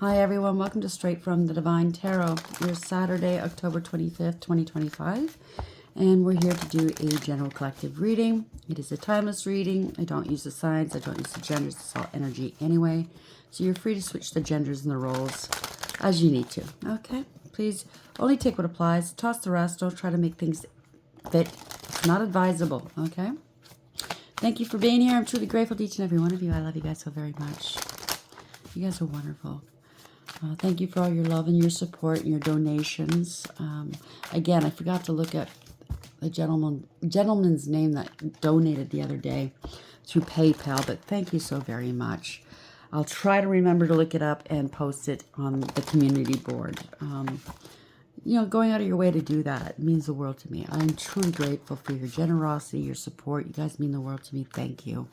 Hi everyone, welcome to Straight from the Divine Tarot. Your Saturday, October 25th, 2025. And we're here to do a general collective reading. It is a timeless reading. I don't use the signs, I don't use the genders, it's all energy anyway. So you're free to switch the genders and the roles as you need to. Okay? Please only take what applies. Toss the rest. Don't try to make things fit. It's not advisable. Okay? Thank you for being here. I'm truly grateful to each and every one of you. I love you guys so very much. You guys are wonderful. Thank you for all your love and your support and your donations. Again, I forgot to look at the gentleman's name that donated the other day through PayPal, but thank you so very much. I'll try to remember to look it up and post it on the community board. Going out of your way to do that means the world to me. I'm truly grateful for your generosity, your support. You guys mean the world to me. Thank you.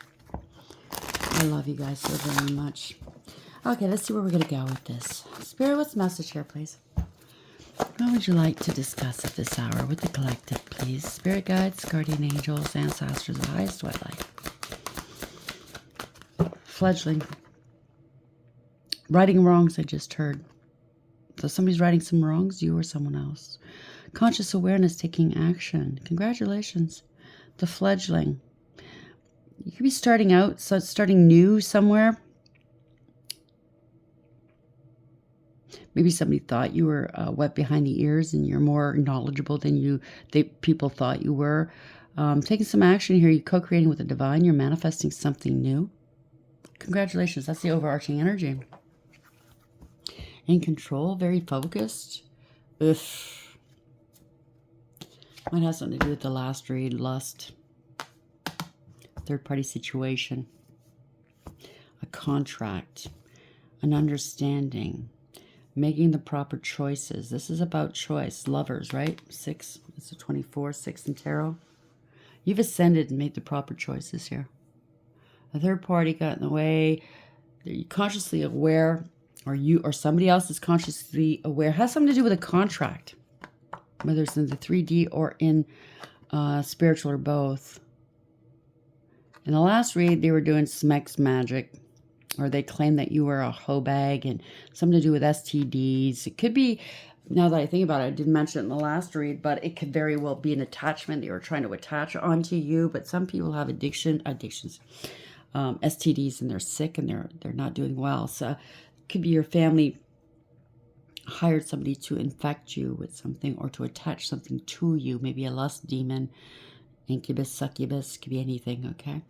I love you guys so very much. Okay, let's see where we're going to go with this. Spirit, what's the message here, please? What would you like to discuss at this hour with the collective, please? Spirit guides, guardian angels, ancestors, the highest twilight. Fledgling. Righting wrongs, I just heard. So somebody's righting some wrongs, you or someone else. Conscious awareness, taking action. Congratulations. The fledgling. You could be starting out, so starting new somewhere. Maybe somebody thought you were wet behind the ears and you're more knowledgeable than people thought you were. Taking some action here. You're co-creating with the divine. You're manifesting something new. Congratulations. That's the overarching energy. In control. Very focused. Ugh. Might have something to do with the last read. Lust. Third-party situation. A contract. An understanding. Making the proper choices. This is about choice. Lovers, right? 6. It's a 24. 6 in tarot. You've ascended and made the proper choices here. A third party got in the way. You're consciously aware, or somebody else is consciously aware. It has something to do with a contract, whether it's in the 3D or in spiritual or both. In the last read, they were doing Smex magic. Or they claim that you were a hoe bag and something to do with STDs. It could be, now that I think about it, I didn't mention it in the last read, but it could very well be an attachment. They were trying to attach onto you, but some people have addictions, STDs, and they're sick and they're not doing well. So it could be your family hired somebody to infect you with something or to attach something to you. Maybe a lust demon, incubus, succubus, could be anything, okay?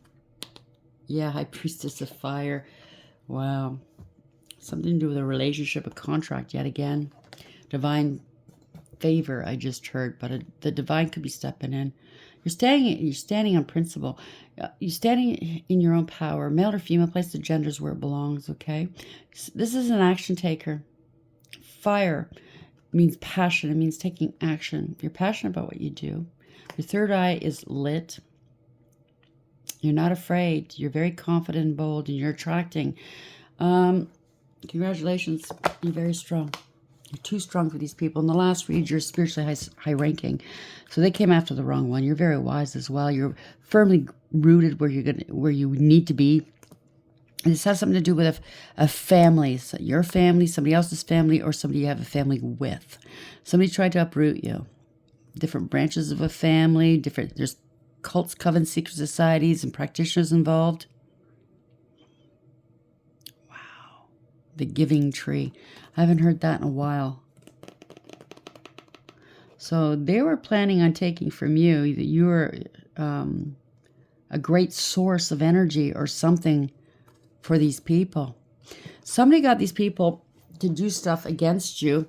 Yeah, High Priestess of Fire. Wow. Something to do with a relationship, a contract yet again. Divine favor, I just heard, but the divine could be stepping in. You're standing on principle. You're standing in your own power. Male or female, place the genders where it belongs, okay? This is an action taker. Fire means passion. It means taking action. You're passionate about what you do. Your third eye is lit. You're not afraid. You're very confident and bold, and you're attracting. Congratulations. You're very strong. You're too strong for these people. In the last read, you're spiritually high ranking. So they came after the wrong one. You're very wise as well. You're firmly rooted where you need to be. And this has something to do with a family. So your family, somebody else's family, or somebody you have a family with. Somebody tried to uproot you. Different branches of a family, there's cults, covens, secret societies, and practitioners involved. Wow. The giving tree. I haven't heard that in a while. So they were planning on taking from you that you were a great source of energy or something for these people. Somebody got these people to do stuff against you,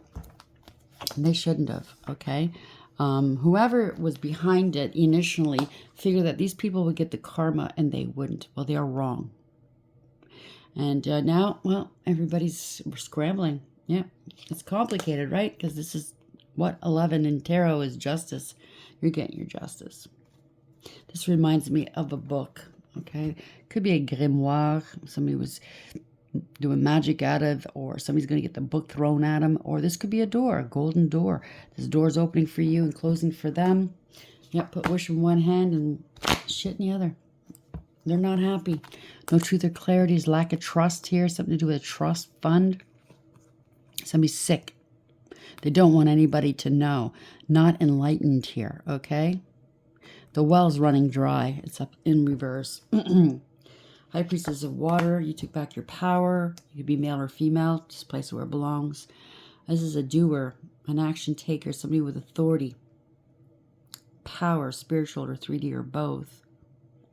and they shouldn't have, okay? Whoever was behind it initially figured that these people would get the karma and they wouldn't. Well, they are wrong. And now, well, we're scrambling. Yeah, it's complicated, right? Because this is what 11 in tarot is justice. You're getting your justice. This reminds me of a book, okay? Could be a grimoire. Somebody was doing magic out of, or somebody's going to get the book thrown at them, or this could be a door, a golden door. This door's opening for you and closing for them. Yep, put wish in one hand and shit in the other. They're not happy. No truth or clarity is lack of trust here. Something to do with a trust fund. Somebody's sick. They don't want anybody to know. Not enlightened here, okay? The well's running dry. It's up in reverse. High Priestess of Water. You took back your power. You could be male or female. Just place it where it belongs. This is a doer, an action taker, somebody with authority, power, spiritual or 3D or both,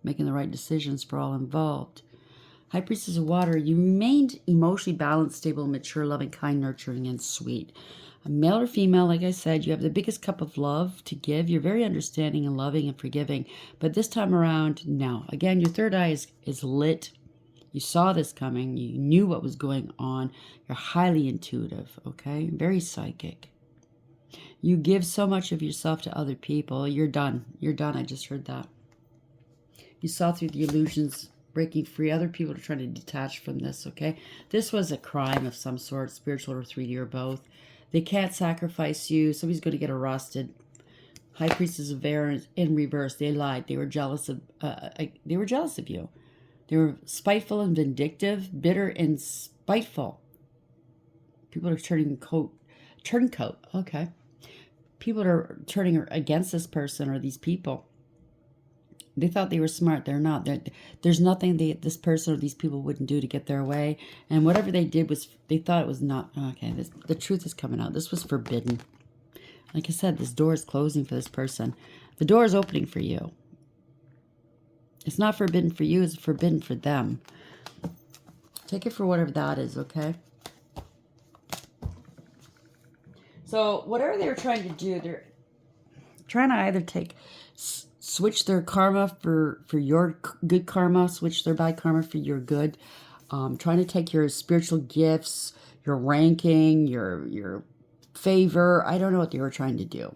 making the right decisions for all involved. High Priestess of Water, you remained emotionally balanced, stable, mature, loving, kind, nurturing, and sweet. A male or female, like I said, you have the biggest cup of love to give. You're very understanding and loving and forgiving. But this time around, no. Again, your third eye is lit. You saw this coming. You knew what was going on. You're highly intuitive, okay? Very psychic. You give so much of yourself to other people. You're done. You're done. I just heard that. You saw through the illusions, breaking free. Other people are trying to detach from this, okay? This was a crime of some sort, spiritual or 3D or both. They can't sacrifice you. Somebody's going to get arrested. High Priestess of Air in reverse. They lied. They were jealous of. They were jealous of you. They were spiteful and vindictive, bitter and spiteful. People are turncoat. Okay. People are turning against this person or these people. They thought they were smart. They're not. There's nothing this person or these people wouldn't do to get their way. And whatever they did was, they thought it was not. Okay, the truth is coming out. This was forbidden. Like I said, this door is closing for this person. The door is opening for you. It's not forbidden for you. It's forbidden for them. Take it for whatever that is, okay? So whatever they were trying to do, they're trying to either switch their karma for your good karma, switch their bad karma for your good. Trying to take your spiritual gifts, your ranking, your favor. I don't know what they were trying to do.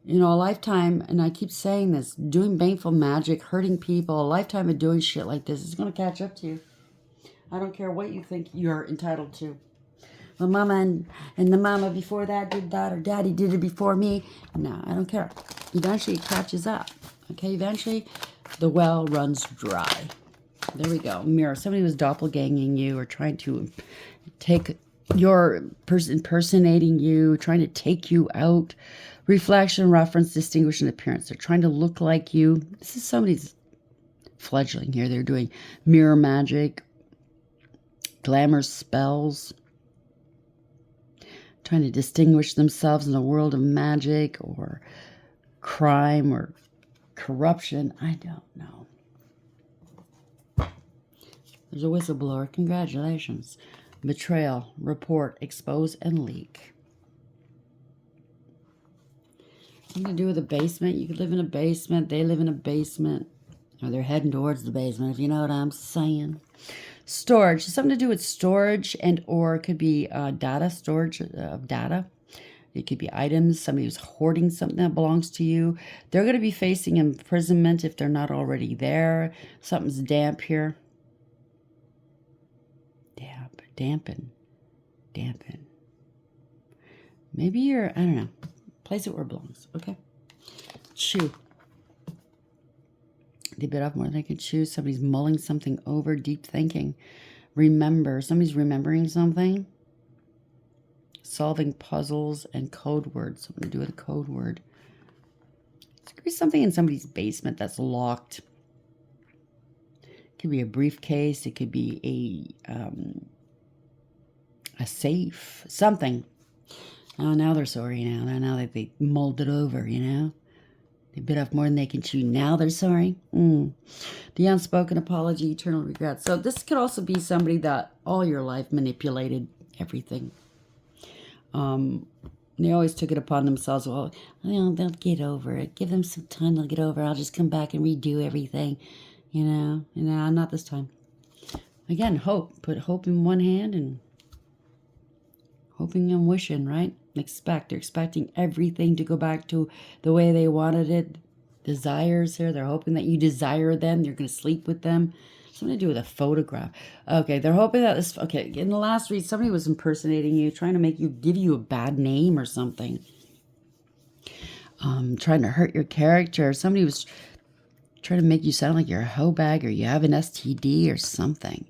You know, a lifetime, and I keep saying this, doing baneful magic, hurting people, a lifetime of doing shit like this is going to catch up to you. I don't care what you think you're entitled to. Well, mama and the mama before that did that, or daddy did it before me. No, I don't care. Eventually it catches up. Okay, eventually the well runs dry. There we go. Mirror. Somebody was doppelganging you or trying to take your person, impersonating you, trying to take you out. Reflection, reference, distinguish, and appearance. They're trying to look like you. This is somebody's fledgling here. They're doing mirror magic, glamour spells, trying to distinguish themselves in a world of magic or crime or corruption. I don't know. There's a whistleblower. Congratulations. Betrayal, report, expose, and leak. Something to do with a basement. You could live in a basement. They live in a basement. Or they're heading towards the basement, if you know what I'm saying. Storage. Something to do with storage and or it could be data, storage of data. It could be items. Somebody who's hoarding something that belongs to you. They're going to be facing imprisonment if they're not already there. Something's damp here. Dampen. Maybe you're, I don't know. Place it where it belongs, okay? Chew. They bit off more than they could chew. Somebody's mulling something over, deep thinking. Remember. Somebody's remembering something. Solving puzzles and code words. Something to do with a code word. It could be something in somebody's basement that's locked. It could be a briefcase. It could be a safe. Something. Oh, now they're sorry now. Now that they mulled it over, you know. They bit off more than they can chew. Now they're sorry. The unspoken apology, eternal regret. So this could also be somebody that all your life manipulated everything. They always took it upon themselves. Well, you know, they'll get over it. Give them some time. They'll get over it. I'll just come back and redo everything. You know, not this time. Again, hope. Put hope in one hand and hoping and wishing, right? They're expecting everything to go back to the way they wanted it. Desires here. They're hoping that you desire them. You're going to sleep with them. Something to do with a photograph. Okay, they're hoping that this... Okay, in the last read, somebody was impersonating you, trying to give you a bad name or something. Trying to hurt your character. Somebody was trying to make you sound like you're a hoe bag or you have an STD or something.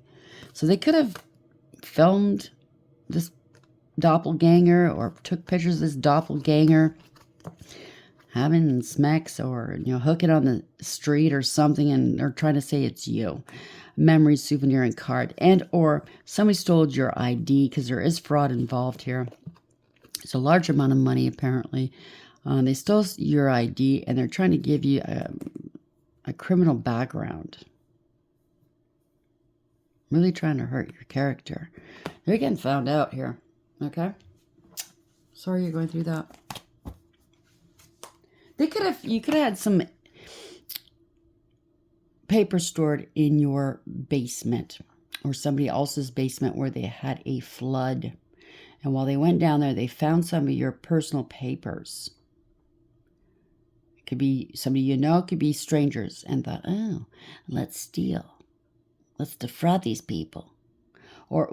So they could have filmed this doppelganger, or took pictures of this doppelganger having smacks, or, you know, hooking on the street or something, and they're trying to say it's you. Memory, souvenir, and card. And or somebody stole your ID, because there is fraud involved here. It's a large amount of money, apparently. They stole your ID, and they're trying to give you a criminal background. Really trying to hurt your character. They're getting found out here. Okay? Sorry you're going through that. You could have had some paper stored in your basement, or somebody else's basement, where they had a flood. And while they went down there, they found some of your personal papers. It could be somebody you know, it could be strangers, and thought, oh, let's steal. Let's defraud these people. Or,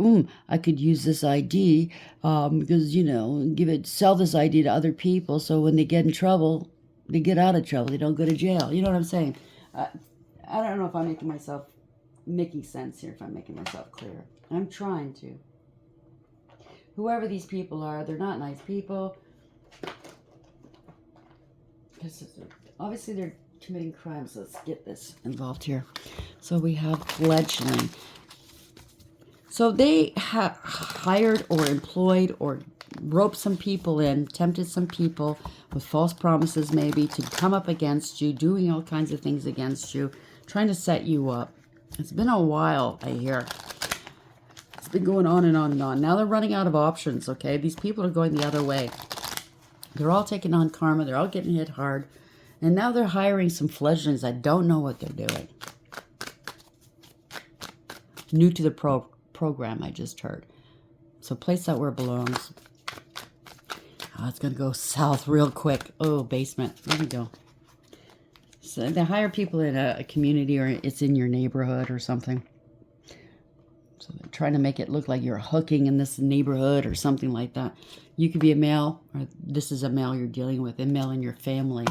I could use this ID because, you know, sell this ID to other people, so when they get in trouble, they get out of trouble. They don't go to jail. You know what I'm saying? I don't know if I'm making sense here, if I'm making myself clear. I'm trying to. Whoever these people are, they're not nice people. Obviously, they're committing crimes. Let's get this involved here. So we have fledgling. So they have hired or employed or roped some people in, tempted some people with false promises maybe to come up against you, doing all kinds of things against you, trying to set you up. It's been a while, I hear. It's been going on and on and on. Now they're running out of options, okay? These people are going the other way. They're all taking on karma. They're all getting hit hard. And now they're hiring some fledglings that don't know what they're doing. New to the program, I just heard. So place that where it belongs. Oh, it's going to go south real quick. Oh, basement. There we go. So they hire people in a community, or it's in your neighborhood or something. So they're trying to make it look like you're hooking in this neighborhood or something like that. You could be a male, or this is a male you're dealing with, a male in your family.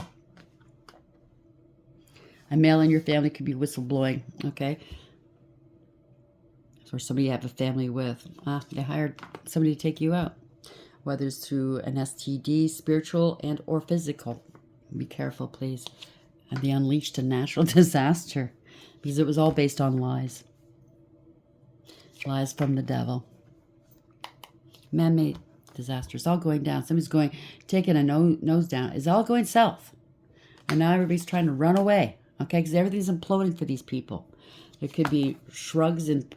A male in your family could be whistleblowing, okay? Or somebody you have a family with. They hired somebody to take you out. Whether it's through an STD, spiritual and or physical. Be careful, please. And they unleashed a natural disaster. Because it was all based on lies. Lies from the devil. Man-made disaster. It's all going down. Somebody's taking a nose down. It's all going south. And now everybody's trying to run away. Okay? Because everything's imploding for these people. There could be shrugs and,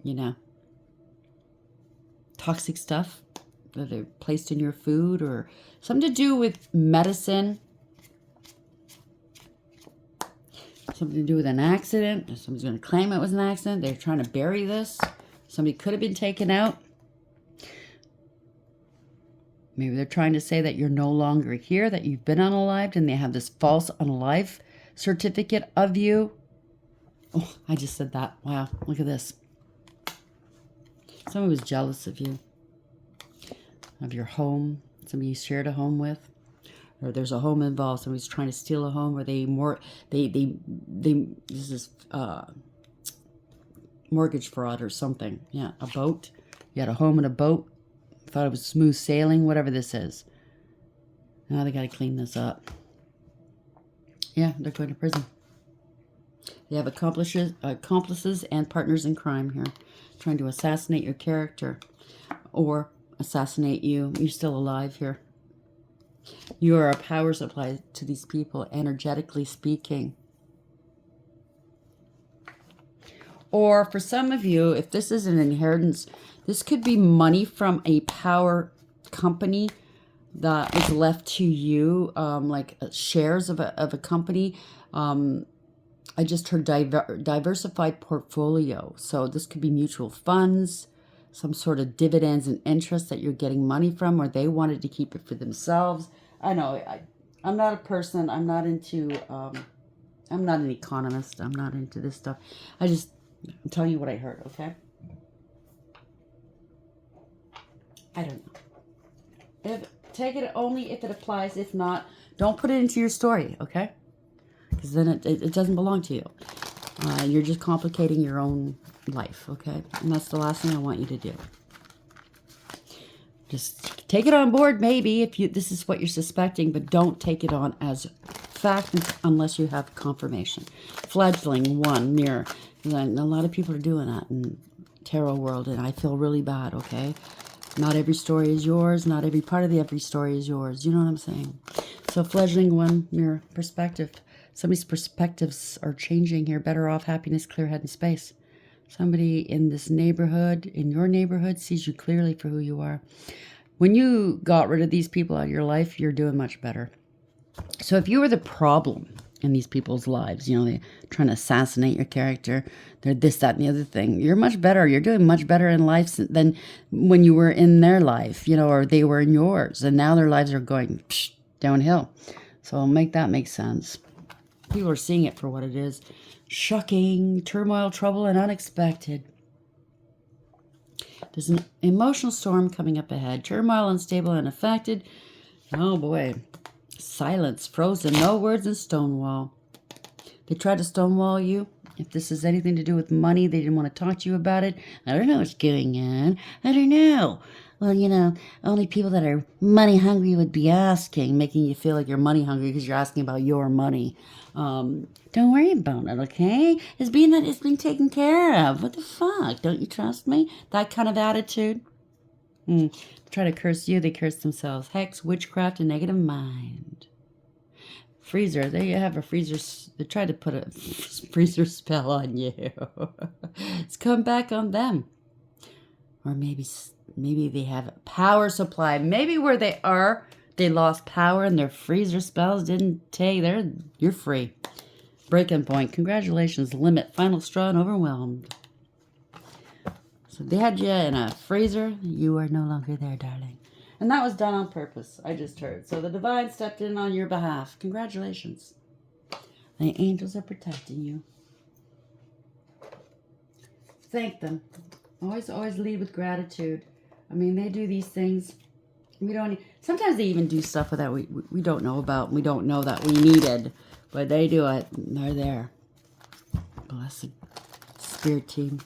you know, toxic stuff that are placed in your food, or something to do with medicine. Something to do with an accident. Somebody's going to claim it was an accident. They're trying to bury this. Somebody could have been taken out. Maybe they're trying to say that you're no longer here, that you've been unalived, and they have this false unalive certificate of you. Oh, I just said that. Wow, look at this. Someone was jealous of you, of your home, somebody you shared a home with, or there's a home involved. Somebody's trying to steal a home, or this is mortgage fraud or something. Yeah, a boat. You had a home and a boat. Thought it was smooth sailing, whatever this is. Now they got to clean this up. Yeah, they're going to prison. They have accomplices and partners in crime here, trying to assassinate your character or assassinate you. You're still alive here. You are a power supply to these people, energetically speaking. Or for some of you, if this is an inheritance, this could be money from a power company that was left to you, like shares of a company. I just heard diversified portfolio. So this could be mutual funds, some sort of dividends and interest that you're getting money from, or they wanted to keep it for themselves. I know, I'm not a person. I'm not into, I'm not an economist. I'm not into this stuff. I'm telling you what I heard, okay? I don't know. Take it only if it applies. If not, don't put it into your story, okay? Because then it doesn't belong to you. You're just complicating your own life, okay? And that's the last thing I want you to do. Just take it on board, maybe, if this is what you're suspecting, but don't take it on as fact unless you have confirmation. Fledgling, 1, mirror. And a lot of people are doing that in tarot world, and I feel really bad, okay? Not every story is yours. Not every part of every story is yours. You know what I'm saying? So fledgling, 1, mirror, perspective. Somebody's perspectives are changing here. Better off, happiness, clear head and space. Somebody in this neighborhood, in your neighborhood, sees you clearly for who you are. When you got rid of these people out of your life, you're doing much better. So if you were the problem in these people's lives, you know, they're trying to assassinate your character, they're this, that, and the other thing, you're much better. You're doing much better in life than when you were in their life, you know, or they were in yours. And now their lives are going downhill. So make that make sense. People are seeing it for what it is. Shocking, turmoil, trouble, and unexpected. There's an emotional storm coming up ahead. Turmoil, unstable, unaffected. Oh boy. Silence, frozen, no words, and stonewall. They tried to stonewall you. If this has anything to do with money, they didn't want to talk to you about it. I don't know what's going on. I don't know. Well, you know, only people that are money hungry would be asking, making you feel like you're money hungry because you're asking about your money. Don't worry about it, okay? It's being taken care of. What the fuck? Don't you trust me? That kind of attitude. Try to curse you, they curse themselves. Hex, witchcraft, and negative mind. Freezer. There you have a freezer. They tried to put a freezer spell on you. It's come back on them. Or maybe they have a power supply. Maybe where they are, they lost power and their freezer spells didn't take. You're free. Breaking point. Congratulations. Limit. Final straw and overwhelmed. So they had you in a freezer. You are no longer there, darling. And that was done on purpose, I just heard. So the divine stepped in on your behalf. Congratulations. The angels are protecting you. Thank them. Always lead with gratitude. I mean, they do these things. Sometimes they even do stuff that we don't know about. And we don't know that we needed. But they do it. They're there. Blessed spirit team.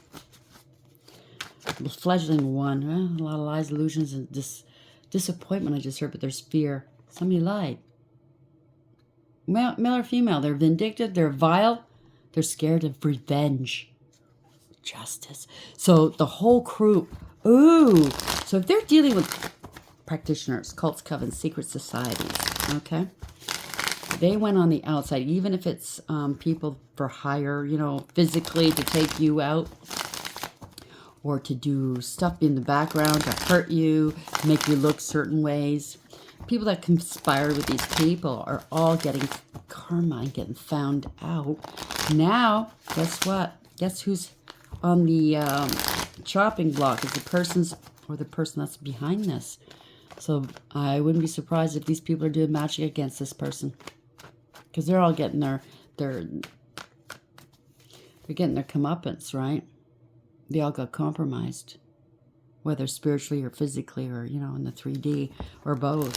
The fledgling 1. A lot of lies, illusions, and disappointment I just heard, but there's fear. Somebody lied. Male or female, they're vindictive, they're vile, they're scared of revenge. Justice. So the whole crew, ooh. So if they're dealing with practitioners, cults, covens, secret societies, okay? They went on the outside, even if it's people for hire, you know, physically to take you out, or to do stuff in the background to hurt you, make you look certain ways. People that conspire with these people are all getting karma and getting found out. Now, guess what? Guess who's on the chopping block? Is the person that's behind this. So I wouldn't be surprised if these people are doing magic against this person, because they're all getting they're getting their comeuppance, right? They all got compromised, whether spiritually or physically, or, you know, in the 3D, or both.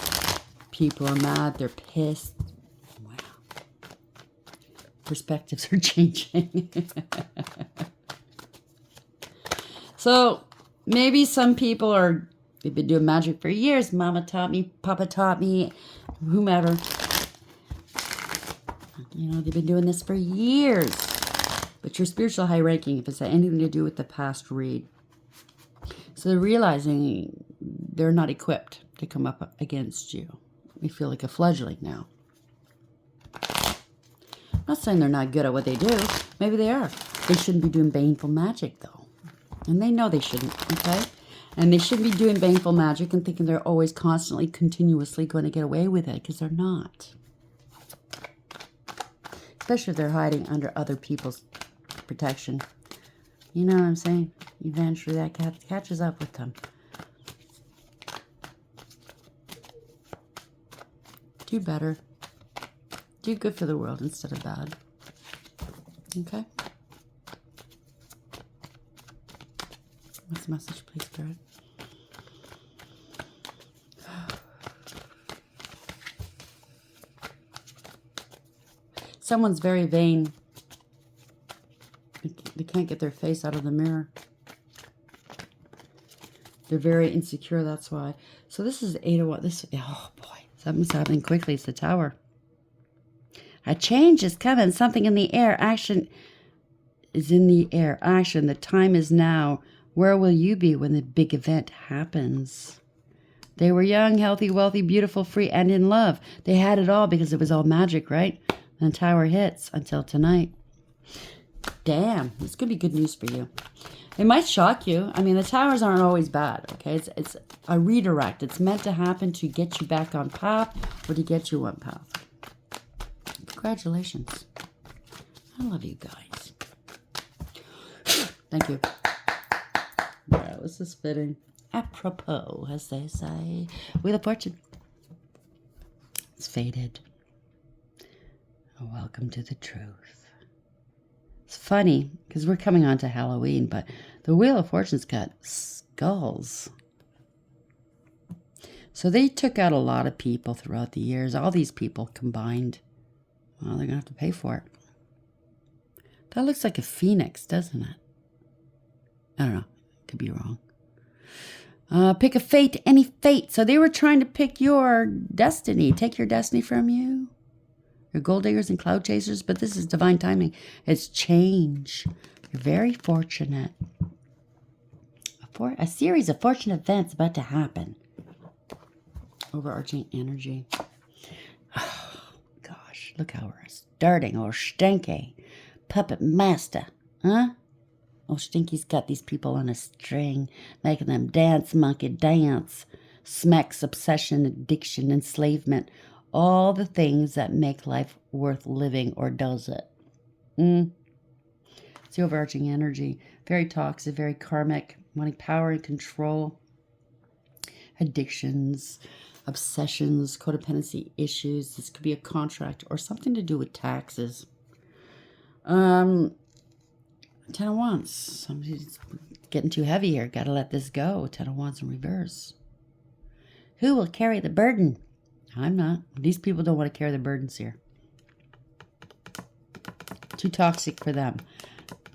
People are mad. They're pissed. Wow. Perspectives are changing. So maybe some people they've been doing magic for years. Mama taught me, Papa taught me, whomever. You know, they've been doing this for years. But your spiritual high ranking, if it's anything to do with the past, read. So they're realizing they're not equipped to come up against you. You feel like a fledgling now. I'm not saying they're not good at what they do. Maybe they are. They shouldn't be doing baneful magic, though. And they know they shouldn't, okay? And they shouldn't be doing baneful magic and thinking they're always constantly, continuously going to get away with it, because they're not. Especially if they're hiding under other people's protection. You know what I'm saying? Eventually that catches up with them. Do better. Do good for the world instead of bad. Okay? What's the message, please, Spirit? Someone's very vain. can't get their face out of the mirror. They're very insecure, that's why. So this is 8 of what? This, oh boy, something's happening quickly. It's the Tower. A change is coming. Something in the air. Action is in the air. Action. The time is now. Where will you be when the big event happens? They were young, healthy, wealthy, beautiful, free, and in love. They had it all because it was all magic, right? And the Tower hits until tonight. Damn, this could be good news for you. It might shock you. I mean, the Towers aren't always bad, okay? It's a redirect. It's meant to happen to get you back on path or to get you on path. Congratulations. I love you guys. Thank you. Yeah, this is fitting. Apropos, as they say. Wheel of Fortune. It's faded. Welcome to the truth. It's funny, because we're coming on to Halloween, but the Wheel of Fortune's got skulls. So they took out a lot of people throughout the years. All these people combined. Well, they're going to have to pay for it. That looks like a phoenix, doesn't it? I don't know. Could be wrong. Pick a fate, any fate. So they were trying to pick your destiny. Take your destiny from you. You're gold diggers and cloud chasers, but this is divine timing. It's change. You're very fortunate. A series of fortunate events about to happen. Overarching energy. Oh, gosh. Look how we're starting. Oh, Stinky. Puppet master. Huh? Oh, Stinky's got these people on a string, making them dance, monkey dance. Smacks, obsession, addiction, enslavement. All the things that make life worth living, or does it? It's the overarching energy. Very toxic, very karmic, wanting power and control. Addictions, obsessions, codependency issues. This could be a contract or something to do with taxes. 10 of Wands. Somebody's getting too heavy here. Got to let this go. 10 of Wands in reverse. Who will carry the burden? I'm not. These people don't want to carry the burdens here. Too toxic for them.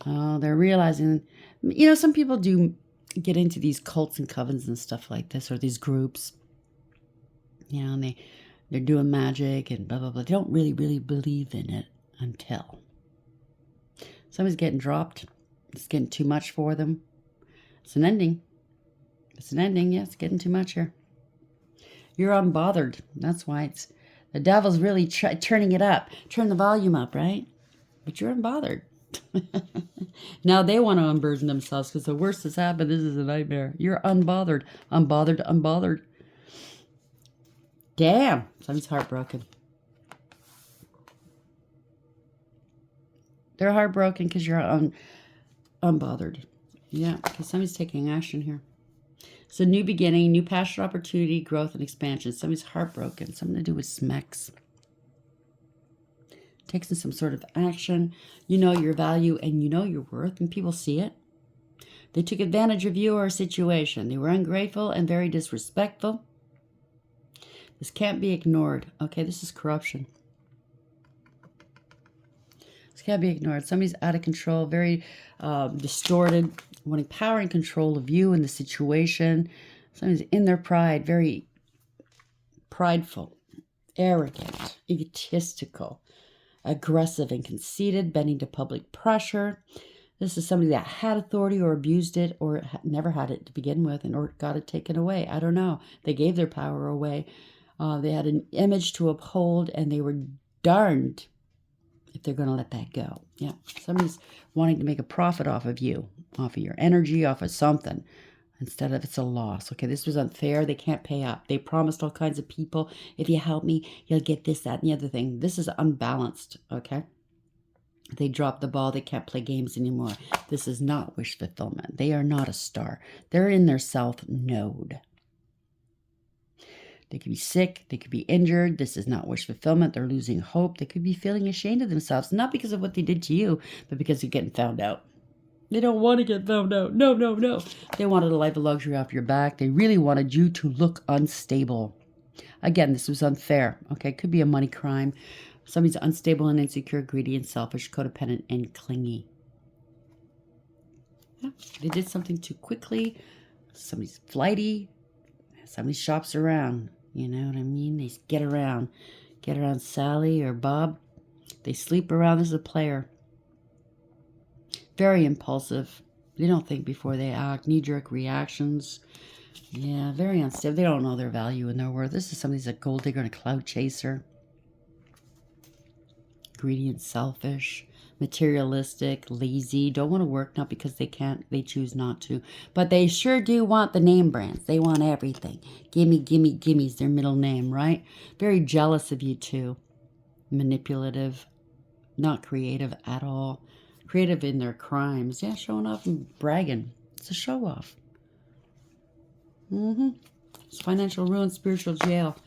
Oh, they're realizing, you know, some people do get into these cults and covens and stuff like this, or these groups. You know, and they're doing magic and blah, blah, blah. They don't really, really believe in it until somebody's getting dropped. It's getting too much for them. It's an ending. It's an ending. Yeah, it's getting too much here. You're unbothered. That's why it's the devil's really turning it up. Turn the volume up, right? But you're unbothered. Now they want to unburden themselves because the worst has happened. This is a nightmare. You're unbothered. Unbothered, unbothered. Damn. Somebody's heartbroken. They're heartbroken because you're unbothered. Yeah, because somebody's taking action here. It's a new beginning, new passion, opportunity, growth, and expansion. Somebody's heartbroken. Something to do with Smex. Takes some sort of action. You know your value and you know your worth, and people see it. They took advantage of you or a situation. They were ungrateful and very disrespectful. This can't be ignored. Okay, this is corruption. This can't be ignored. Somebody's out of control, very distorted, wanting power and control of you and the situation. Somebody's in their pride, very prideful, arrogant, egotistical, aggressive and conceited, bending to public pressure. This is somebody that had authority or abused it or never had it to begin with and or got it taken away. I don't know. They gave their power away. They had an image to uphold and they were darned if they're going to let that go. Yeah, somebody's wanting to make a profit off of you, off of your energy, off of something, instead of it's a loss. Okay, this was unfair. They can't pay up. They promised all kinds of people, if you help me, you'll get this, that, and the other thing. This is unbalanced, okay? They dropped the ball. They can't play games anymore. This is not wish fulfillment. They are not a star. They're in their self node. They could be sick. They could be injured. This is not wish fulfillment. They're losing hope. They could be feeling ashamed of themselves, not because of what they did to you, but because they're getting found out. They don't want to get found out. No, no, no. They wanted a life of luxury off your back. They really wanted you to look unstable. Again, this was unfair. Okay, could be a money crime. Somebody's unstable and insecure, greedy and selfish, codependent and clingy. Yeah, they did something too quickly. Somebody's flighty. Somebody shops around. You know what I mean? They get around. Get around Sally or Bob. They sleep around. This is a player. Very impulsive. They don't think before they act. Knee-jerk reactions. Yeah, very unstable. They don't know their value and their worth. This is somebody's a gold digger and a cloud chaser. Greedy and selfish. Materialistic. Lazy. Don't want to work, not because they can't. They choose not to. But they sure do want the name brands. They want everything. Gimme, gimme, gimme's their middle name, right? Very jealous of you, too. Manipulative. Not creative at all. Creative in their crimes. Yeah, showing off and bragging. It's a show off. It's financial ruin, spiritual jail.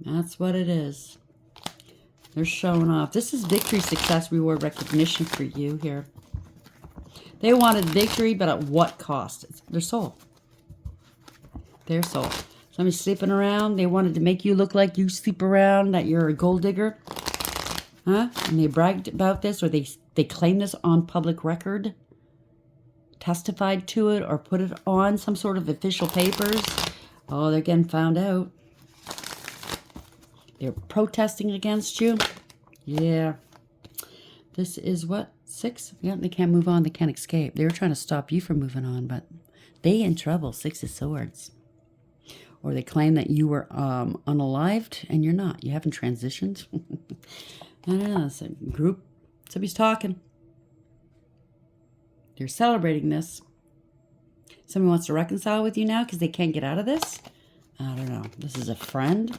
That's what it is. They're showing off. This is victory, success, reward, recognition for you here. They wanted victory, but at what cost? It's their soul. Their soul. Somebody's sleeping around. They wanted to make you look like you sleep around, that you're a gold digger. Huh? And they bragged about this, or they claim this on public record, testified to it, or put it on some sort of official papers. Oh, they're getting found out. They're protesting against you. Yeah. This is what? 6? Yeah, they can't move on. They can't escape. They were trying to stop you from moving on, but they in trouble. 6 of Swords. Or they claim that you were unalived, and you're not. You haven't transitioned. I don't know. It's a group. Somebody's talking. They're celebrating this. Somebody wants to reconcile with you now because they can't get out of this. I don't know. This is a friend.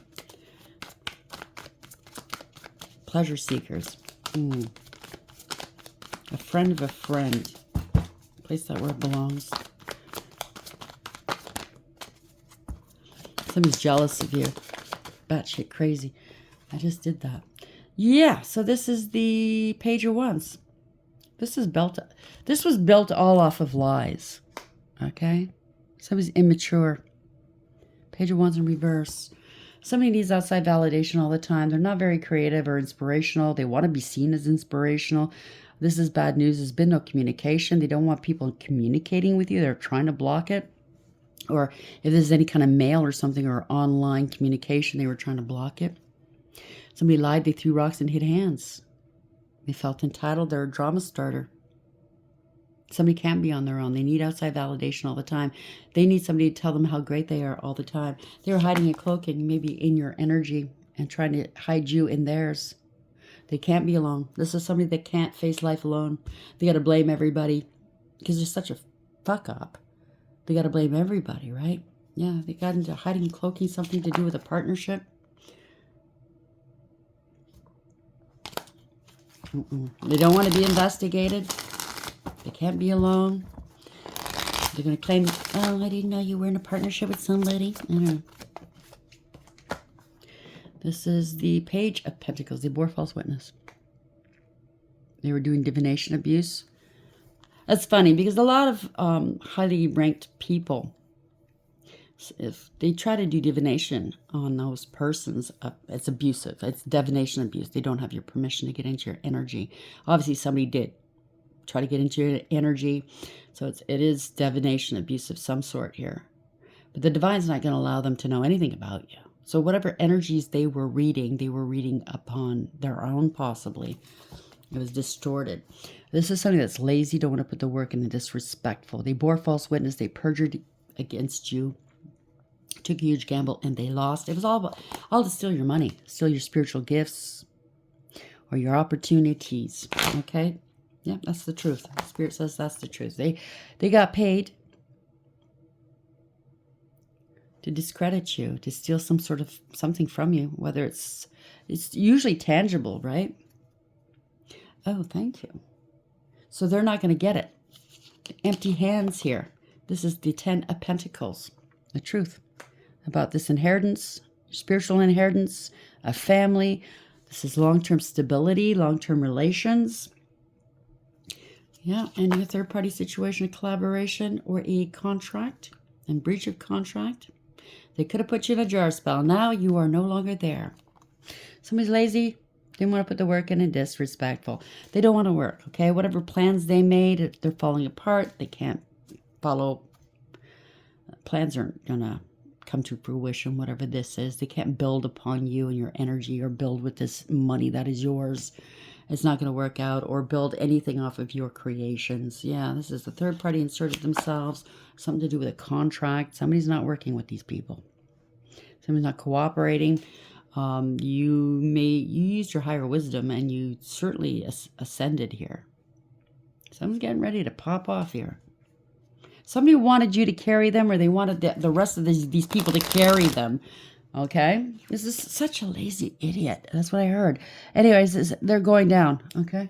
Pleasure seekers. A friend of a friend. Place that where it belongs. Somebody's jealous of you. Batshit crazy. I just did that. Yeah, so this is the Page of Wands. This was built all off of lies. Okay? Somebody's immature. Page of Wands in reverse. Somebody needs outside validation all the time. They're not very creative or inspirational. They want to be seen as inspirational. This is bad news. There's been no communication. They don't want people communicating with you. They're trying to block it. Or if there's any kind of mail or something or online communication, they were trying to block it. Somebody lied. They threw rocks and hit hands. They felt entitled. They're a drama starter. Somebody can't be on their own. They need outside validation all the time. They need somebody to tell them how great they are all the time. They were hiding and cloaking maybe in your energy and trying to hide you in theirs. They can't be alone. This is somebody that can't face life alone. They got to blame everybody because they're such a fuck up. They got to blame everybody, right? Yeah, they got into hiding and cloaking, something to do with a partnership. They don't want to be investigated. They can't be alone. They're going to claim, oh, I didn't know you were in a partnership with somebody. I don't know. This is the Page of Pentacles. They bore false witness. They were doing divination abuse. That's funny because a lot of highly ranked people, if they try to do divination on those persons, it's abusive. It's divination abuse. They don't have your permission to get into your energy. Obviously, somebody did try to get into your energy. So it is divination abuse of some sort here. But the divine's not going to allow them to know anything about you. So whatever energies they were reading upon their own possibly. It was distorted. This is something that's lazy, don't want to put the work in, and disrespectful. They bore false witness. They perjured against you. Took a huge gamble and they lost. It was all to steal your money, steal your spiritual gifts or your opportunities. Okay? Yeah, that's the truth. Spirit says that's the truth. They got paid to discredit you, to steal some sort of something from you, whether it's usually tangible, right? Oh, thank you. So they're not going to get it. Empty hands here. This is the 10 of Pentacles. The truth about this inheritance, spiritual inheritance, a family. This is long-term stability, long-term relations. Yeah, and a third-party situation, a collaboration, or a contract and breach of contract. They could have put you in a jar spell. Now you are no longer there. Somebody's lazy. They want to put the work in and disrespectful. They don't want to work, okay? Whatever plans they made, they're falling apart. They can't follow. Plans aren't going to come to fruition, whatever this is. They can't build upon you and your energy or build with this money that is yours. It's not going to work out, or build anything off of your creations. Yeah, this is the third party inserted themselves. Something to do with a contract. Somebody's not working with these people. Somebody's not cooperating. You used your higher wisdom, and you certainly ascended here. Someone's getting ready to pop off here. Somebody wanted you to carry them, or they wanted the rest of these people to carry them. Okay? This is such a lazy idiot. That's what I heard. Anyways, they're going down. Okay?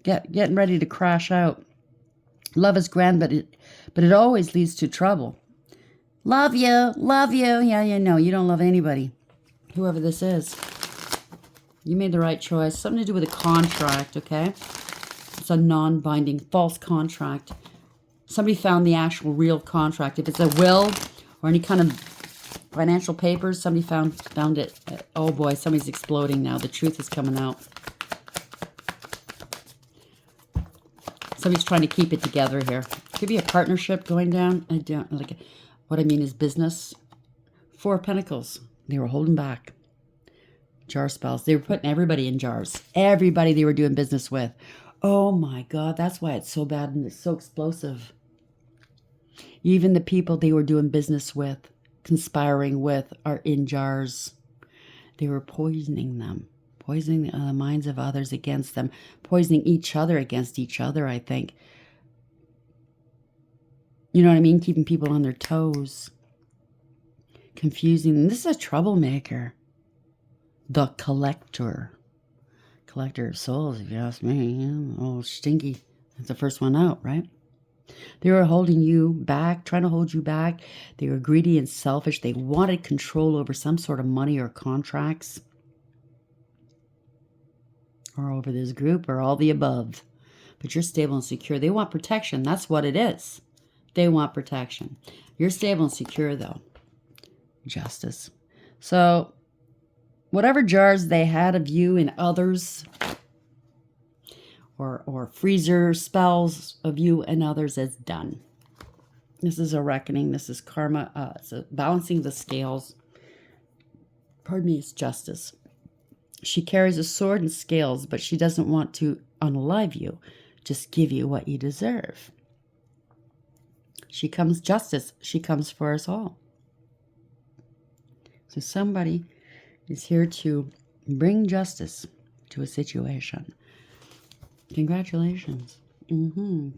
Getting ready to crash out. Love is grand, but it always leads to trouble. Love you. Love you. Yeah, no, you don't love anybody. Whoever this is. You made the right choice. Something to do with a contract, okay? It's a non-binding, false contract. Somebody found the actual real contract. If it's a will or any kind of financial papers, somebody found it. Oh boy, somebody's exploding now. The truth is coming out. Somebody's trying to keep it together here. Could be a partnership going down. I don't like it. What I mean is business. 4 of Pentacles. They were holding back. Jar spells. They were putting everybody in jars. Everybody they were doing business with. Oh my God, that's why it's so bad and it's so explosive. Even the people they were doing business with, conspiring with, are in jars. They were poisoning them. Poisoning the minds of others against them. Poisoning each other against each other, I think. You know what I mean? Keeping people on their toes. Confusing them. This is a troublemaker. The collector. Collector of souls, if you ask me. Yeah, oh, stinky. That's the first one out, right? They were holding you back, trying to hold you back. They were greedy and selfish. They wanted control over some sort of money or contracts. Or over this group, or all the above. But you're stable and secure. They want protection. That's what it is. They want protection. You're stable and secure, though. Justice. So, whatever jars they had of you and others, or freezer spells of you and others, is done. This is a reckoning. This is karma. It's balancing the scales. Pardon me, it's justice. She carries a sword and scales, but she doesn't want to unalive you. Just give you what you deserve. She comes justice. She comes for us all. So somebody is here to bring justice to a situation. Congratulations.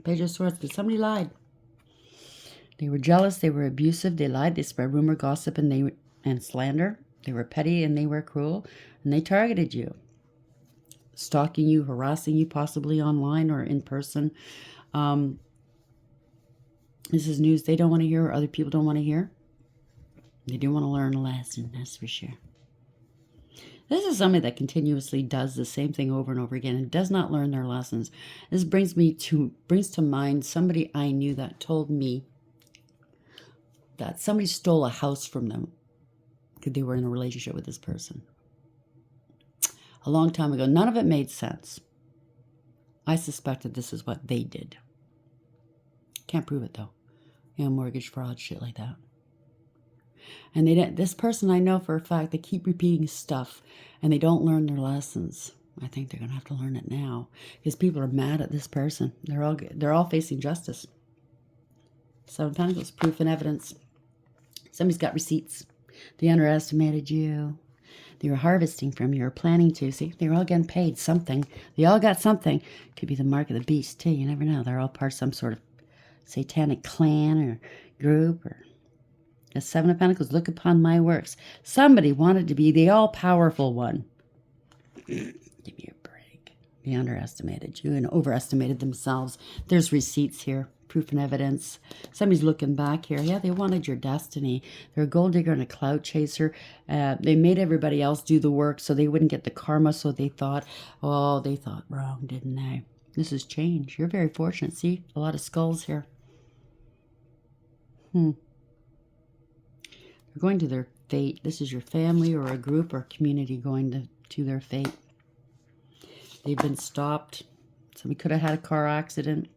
Page of Swords, because somebody lied. They were jealous. They were abusive. They lied. They spread rumor, gossip, and slander. They were petty and they were cruel. And they targeted you. Stalking you, harassing you, possibly online or in person. This is news they don't want to hear, or other people don't want to hear. They do want to learn a lesson, that's for sure. This is somebody that continuously does the same thing over and over again and does not learn their lessons. This brings to mind somebody I knew that told me that somebody stole a house from them because they were in a relationship with this person. A long time ago. None of it made sense. I suspected this is what they did. Can't prove it, though. You know, mortgage fraud, shit like that. And they didn't. This person I know for a fact, they keep repeating stuff and they don't learn their lessons. I think they're gonna have to learn it now because people are mad at this person. They're all facing justice. 7 of Pentacles, proof and evidence. Somebody's got receipts. They underestimated you. They were harvesting from you or planning to. See, they were all getting paid something. They all got something. Could be the mark of the beast too. You never know. They're all part of some sort of satanic clan or group or. The 7 of Pentacles, look upon my works. Somebody wanted to be the all-powerful one. Give me a break. They underestimated you and overestimated themselves. There's receipts here, proof and evidence. Somebody's looking back here. Yeah, they wanted your destiny. They're a gold digger and a cloud chaser. They made everybody else do the work so they wouldn't get the karma, so they thought wrong, didn't they? This is change. You're very fortunate. See, a lot of skulls here. They're going to their fate. This is your family or a group or community going to their fate. They've been stopped. Somebody could have had a car accident.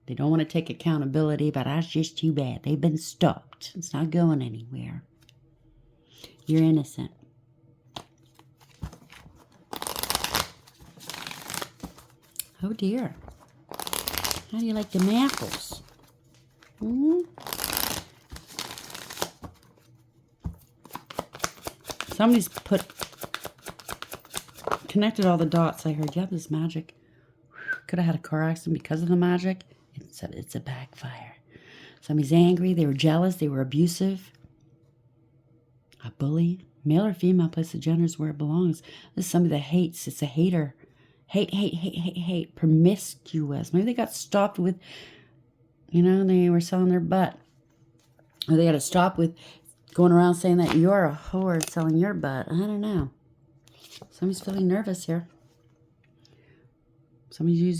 They don't want to take accountability, but that's just too bad. They've been stopped. It's not going anywhere. You're innocent. Oh dear. How do you like them apples? Somebody's connected all the dots. I heard, yeah, this magic. Could have had a car accident because of the magic. It's a backfire. Somebody's angry. They were jealous. They were abusive. A bully. Male or female, place the gender is where it belongs. This is somebody that hates. It's a hater. Hate. Promiscuous. Maybe they got stopped with, they were selling their butt. Or they got to stop with going around saying that you're a whore selling your butt. I don't know. Somebody's feeling nervous here. Somebody's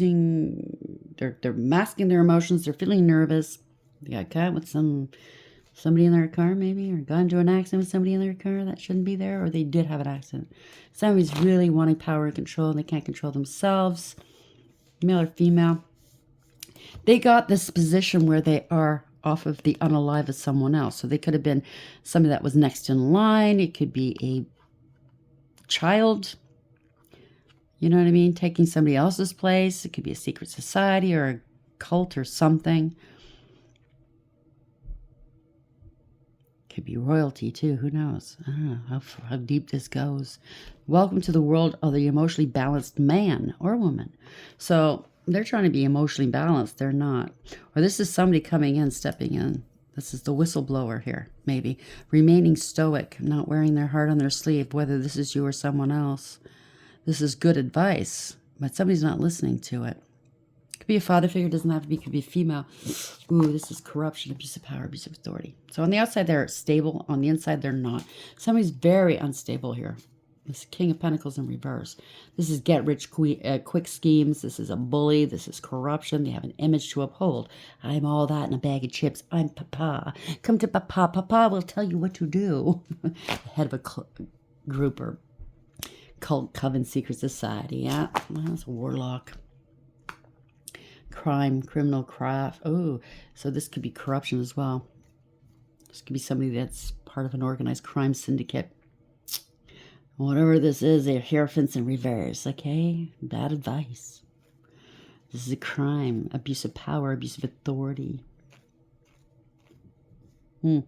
they're masking their emotions. They're feeling nervous. They got caught with somebody in their car maybe, or got into an accident with somebody in their car that shouldn't be there, or they did have an accident. Somebody's really wanting power and control, and they can't control themselves. Male or female. They got this position where they are off of the unalive of someone else. So they could have been somebody that was next in line. It could be a child. You know what I mean? Taking somebody else's place. It could be a secret society or a cult or something. Could be royalty too. Who knows? I don't know how deep this goes. Welcome to the world of the emotionally balanced man or woman. So they're trying to be emotionally balanced. They're not. Or this is somebody coming in, stepping in. This is the whistleblower here, maybe. Remaining stoic, not wearing their heart on their sleeve, whether this is you or someone else. This is good advice, but somebody's not listening to it. Could be a father figure, doesn't have to be, could be female. Ooh, this is corruption, abuse of power, abuse of authority. So on the outside, they're stable. On the inside, they're not. Somebody's very unstable here. This King of Pentacles in reverse. This is get-rich-quick schemes. This is a bully. This is corruption. They have an image to uphold. I'm all that in a bag of chips. I'm Papa. Come to Papa. Papa will tell you what to do. The head of a group or cult, coven, secret society. Yeah, well, that's a warlock. Crime, criminal craft. Oh, so this could be corruption as well. This could be somebody that's part of an organized crime syndicate. Whatever this is, they're hierophants in reverse, okay? Bad advice. This is a crime, abuse of power, abuse of authority. And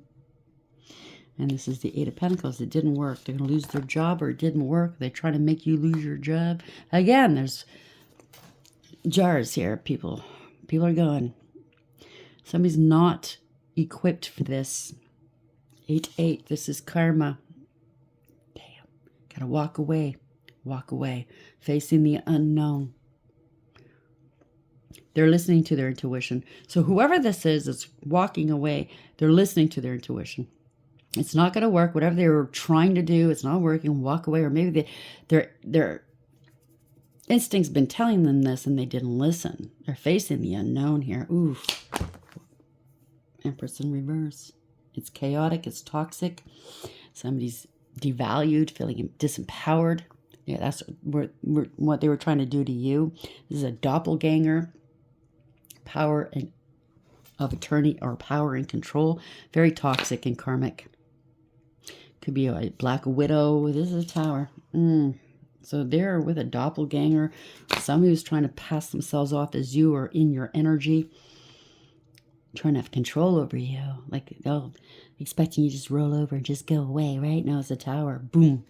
this is the Eight of Pentacles. It didn't work. They're going to lose their job, or it didn't work. They're trying to make you lose your job. Again, there's jars here, people. People are going. Somebody's not equipped for this. 8-8. This is karma. Gotta walk away, facing the unknown. They're listening to their intuition. So whoever this is that's walking away, they're listening to their intuition. It's not going to work. Whatever they were trying to do, it's not working. Walk away, or maybe their instinct's been telling them this and they didn't listen. They're facing the unknown here. Oof. Empress in reverse. It's chaotic. It's toxic. Somebody's devalued, feeling disempowered. Yeah, that's what they were trying to do to you. This is a doppelganger, power of attorney or power and control. Very toxic and karmic. Could be a black widow. This is a tower. So they're with a doppelganger. Somebody who's trying to pass themselves off as you or in your energy. Trying to have control over you. Like, they'll expecting you to just roll over and just go away, right? No, it's a tower. Boom.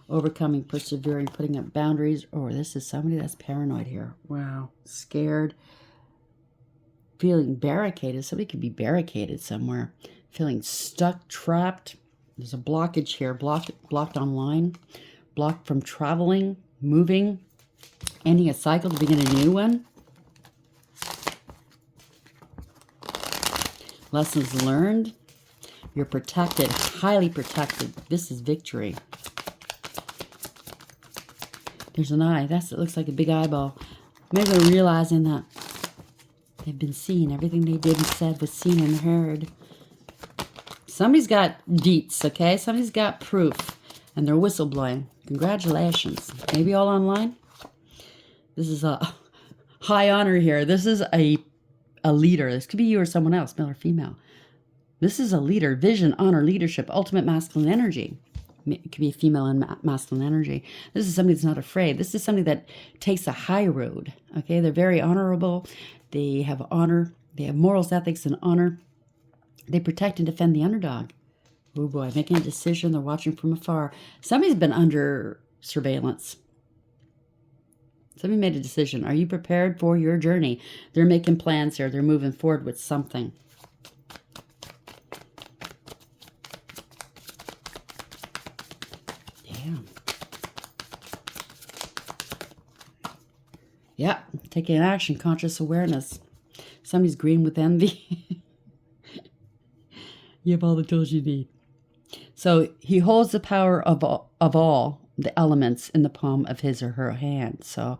Overcoming, persevering, putting up boundaries. Oh, this is somebody that's paranoid here. Wow. Scared. Feeling barricaded. Somebody could be barricaded somewhere. Feeling stuck, trapped. There's a blockage here. Blocked online. Blocked from traveling, moving. Ending a cycle to begin a new one. Lessons learned. You're protected, highly protected. This is victory. There's an eye. It looks like a big eyeball. Maybe they're realizing that they've been seen. Everything they did and said was seen and heard. Somebody's got deets, okay? Somebody's got proof. And they're whistleblowing. Congratulations. Maybe all online. This is a high honor here. This is a leader. This could be you or someone else, male or female. This is a leader, vision, honor, leadership, ultimate masculine energy. It could be female and masculine energy. This is somebody that's not afraid. This is somebody that takes a high road. Okay, they're very honorable. They have honor. They have morals, ethics, and honor. They protect and defend the underdog. Oh boy, making a decision. They're watching from afar. Somebody's been under surveillance. Somebody made a decision. Are you prepared for your journey? They're making plans here. They're moving forward with something. Yeah, taking action, conscious awareness. Somebody's green with envy. You have all the tools you need. So he holds the power of all the elements in the palm of his or her hand. So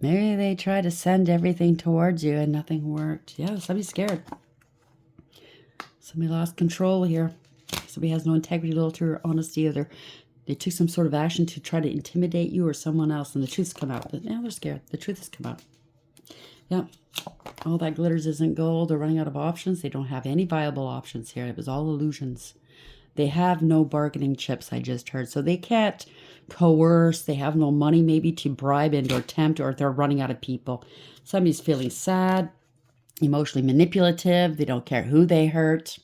maybe they try to send everything towards you and nothing worked. Yeah, somebody's scared. Somebody lost control here. Somebody has no integrity, loyalty, or honesty. Or they took some sort of action to try to intimidate you or someone else, and the truth's come out. But now they're scared. The truth has come out. Yeah. All that glitters isn't gold. They're running out of options. They don't have any viable options here. It was all illusions. They have no bargaining chips, I just heard. So they can't coerce. They have no money maybe to bribe and or tempt, or they're running out of people. Somebody's feeling sad, emotionally manipulative. They don't care who they hurt.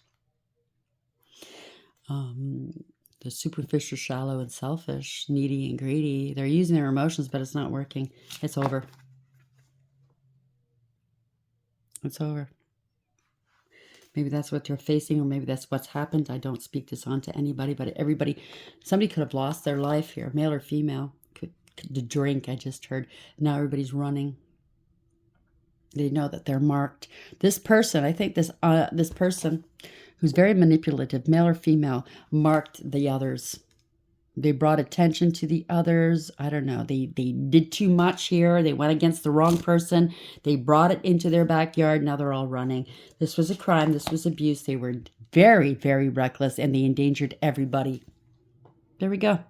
They're superficial, shallow, and selfish, needy and greedy. They're using their emotions, but it's not working. It's over. It's over. Maybe that's what they're facing, or maybe that's what's happened. I don't speak this on to anybody, but everybody, somebody could have lost their life here, male or female. The drink, I just heard. Now everybody's running. They know that they're marked. This person, I think this person who's very manipulative, male or female, marked the others. They brought attention to the others. I don't know. They did too much here. They went against the wrong person. They brought it into their backyard. Now they're all running. This was a crime. This was abuse. They were very, very reckless, and they endangered everybody. There we go.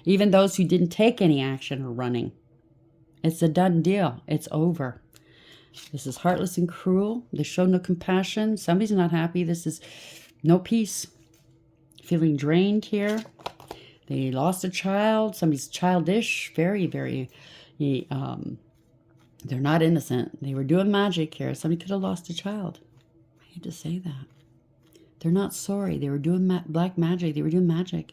Even those who didn't take any action are running. It's a done deal. It's over. This is heartless and cruel. They show no compassion. Somebody's not happy. This is no peace. Feeling drained here. They lost a child. Somebody's childish. Very, very, they're not innocent. They were doing magic here. Somebody could have lost a child. I hate to say that. They're not sorry. They were doing black magic. They were doing magic.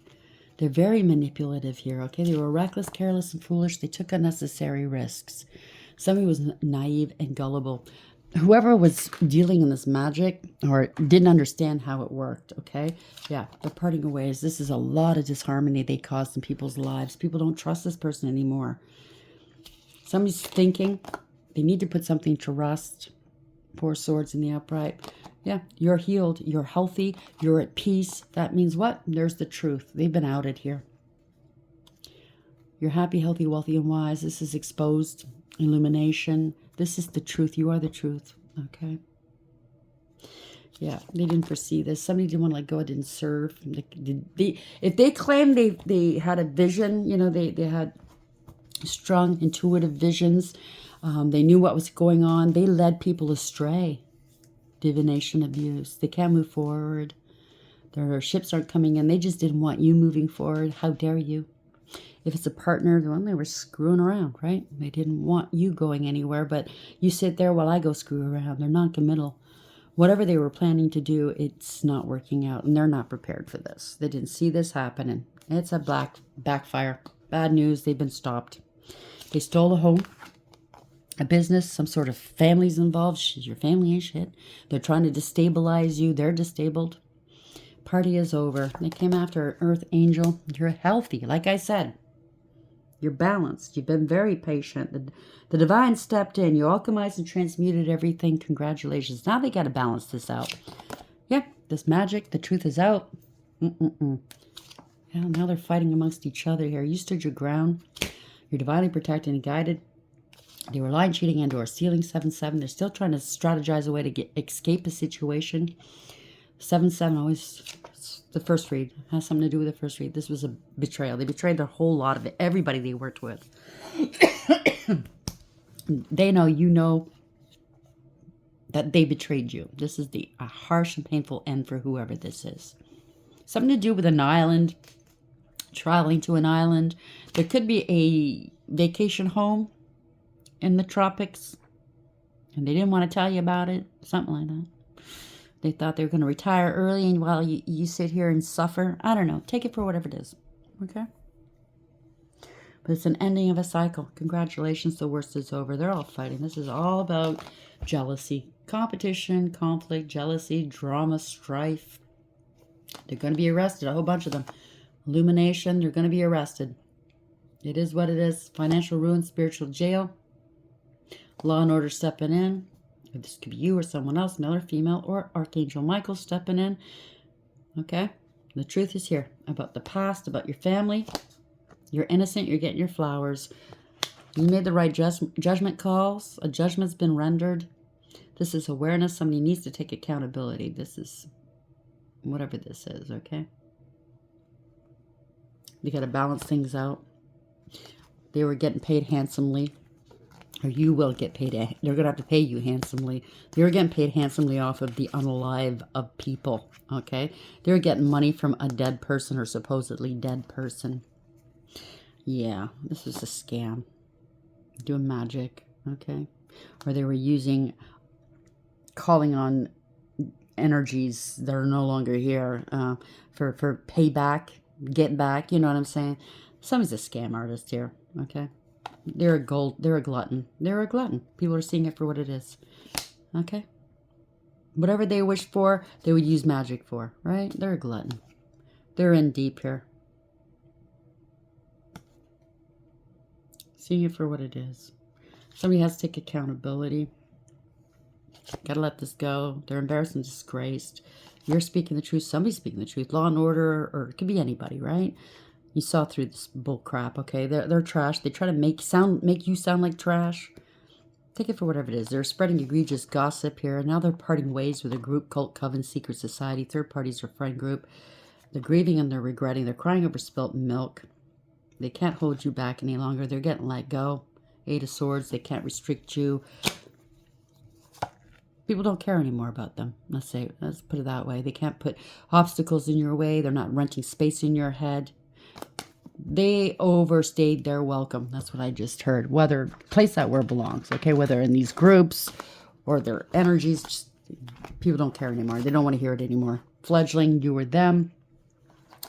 They're very manipulative here, okay? They were reckless, careless, and foolish. They took unnecessary risks. Somebody was naive and gullible. Whoever was dealing in this magic or didn't understand how it worked, okay? Yeah, they're parting ways. This is a lot of disharmony they caused in people's lives. People don't trust this person anymore. Somebody's thinking they need to put something to rest. 4 swords in the upright. Yeah, you're healed. You're healthy. You're at peace. That means what? There's the truth. They've been outed here. You're happy, healthy, wealthy, and wise. This is exposed. Illumination. This is the truth. You are the truth. Okay. Yeah, they didn't foresee this. Somebody didn't want to let go. Didn't serve. If they claimed they had a vision, you know, they had strong intuitive visions. They knew what was going on. They led people astray. Divination, abuse. They can't move forward. Their ships aren't coming in. They just didn't want you moving forward. How dare you? If it's a partner, well, they were screwing around, right? They didn't want you going anywhere, but you sit there while I go screw around. They're non-committal. Whatever they were planning to do, it's not working out, and they're not prepared for this. They didn't see this happening. It's a backfire. Bad news. They've been stopped. They stole a home, a business, some sort of family's involved. Your family ain't shit. They're trying to destabilize you. They're disabled. Party is over. They came after an earth angel. You're healthy, like I said. You're balanced. You've been very patient. The divine stepped in. You alchemized and transmuted everything. Congratulations. Now they got to balance this out. Yeah, this magic, the truth is out. Yeah, now they're fighting amongst each other here. You stood your ground. You're divinely protected and guided. They were lying, cheating, and or stealing. 7-7. They're still trying to strategize a way to escape a situation. 7-7 always, the first read, has something to do with the first read. This was a betrayal. They betrayed their whole lot of it, everybody they worked with. They know, you know, that they betrayed you. This is a harsh and painful end for whoever this is. Something to do with an island, traveling to an island. There could be a vacation home in the tropics, and they didn't want to tell you about it. Something like that. They thought they were going to retire early, and while you sit here and suffer. I don't know. Take it for whatever it is. Okay? But it's an ending of a cycle. Congratulations, the worst is over. They're all fighting. This is all about jealousy, competition, conflict, jealousy, drama, strife. They're going to be arrested, a whole bunch of them. Illumination, they're going to be arrested. It is what it is. Financial ruin, spiritual jail. Law and order stepping in. This could be you or someone else, male or female, or Archangel Michael stepping in. Okay? The truth is here about the past, about your family. You're innocent. You're getting your flowers. You made the right judgment calls. A judgment's been rendered. This is awareness. Somebody needs to take accountability. This is whatever this is, okay? You got to balance things out. They were getting paid handsomely. Or you will get paid. They're going to have to pay you handsomely. They're getting paid handsomely off of the unalive of people, okay? They're getting money from a dead person or supposedly dead person. Yeah, this is a scam. Doing magic, okay? Or they were calling on energies that are no longer here for payback, get back, you know what I'm saying? Somebody's a scam artist here, okay? They're a glutton. They're a glutton. People are seeing it for what it is, okay? Whatever they wish for, they would use magic for, right? They're a glutton. They're in deep here. Seeing it for what it is. Somebody has to take accountability. Gotta let this go. They're embarrassed and disgraced. You're speaking the truth. Somebody's speaking the truth. Law and order, or it could be anybody, right? You saw through this bull crap, okay? They're trash. They try to make you sound like trash. Take it for whatever it is. They're spreading egregious gossip here. Now they're parting ways with a group, cult, coven, secret society, third parties, or friend group. They're grieving and they're regretting. They're crying over spilt milk. They can't hold you back any longer. They're getting let go. Eight of Swords. They can't restrict you. People don't care anymore about them. Let's put it that way. They can't put obstacles in your way. They're not renting space in your head. They overstayed their welcome. That's what I just heard. Whether, place that where it belongs, okay? Whether in these groups or their energies, just, people don't care anymore. They don't want to hear it anymore. Fledgling, you or them.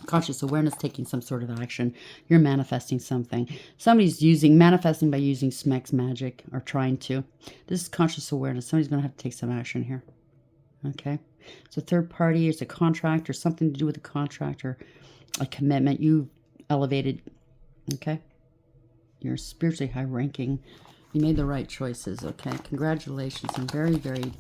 Conscious awareness, taking some sort of action. You're manifesting something. Somebody's manifesting by using Smex magic, or trying to. This is conscious awareness. Somebody's going to have to take some action here. Okay? So third party, it's a contract or something to do with a contract or a commitment. You elevated. Okay? You're spiritually high ranking. You made the right choices. Okay? Congratulations. I'm very, very